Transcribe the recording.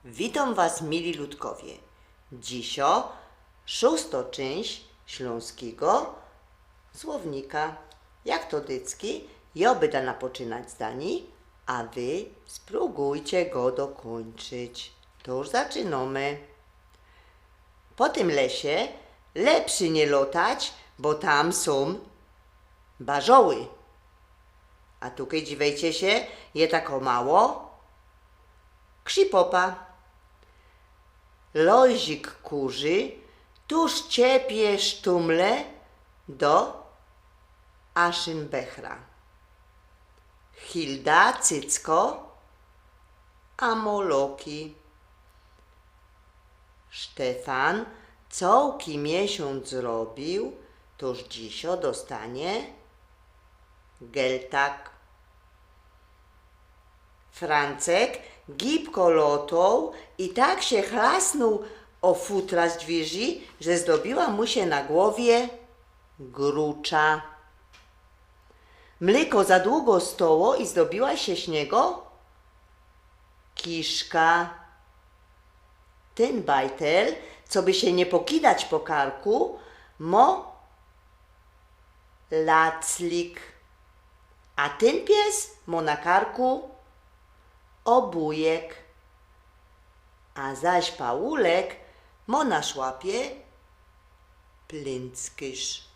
Witam Was, mili ludkowie. Dzisio szóstą część śląskiego słownika. Jak to dycki, ja będę napoczynać zdani, a Wy spróbujcie go dokończyć. To już zaczynamy. Po tym lesie lepszy nie lotać, bo tam są barzoły. A tutaj dziwiejcie się, je tako mało krzypopa. Lozik kurzy, tuż ciepie sztumle do Aszynbechra. Hilda cycko, a moloki. Stefan całki miesiąc zrobił, toż dzisio dostanie geltak. Francek gibko lotał i tak się chlasnął o futra z drzwi, że zdobiła mu się na głowie grucza. Mleko za długo stoło i zdobiła się śniego kiszka. Ten bajtel, co by się nie pokidać po karku, mo laclik, a ten pies mo na karku obujek, a zaś Paulek mo na szłapie plęckysz.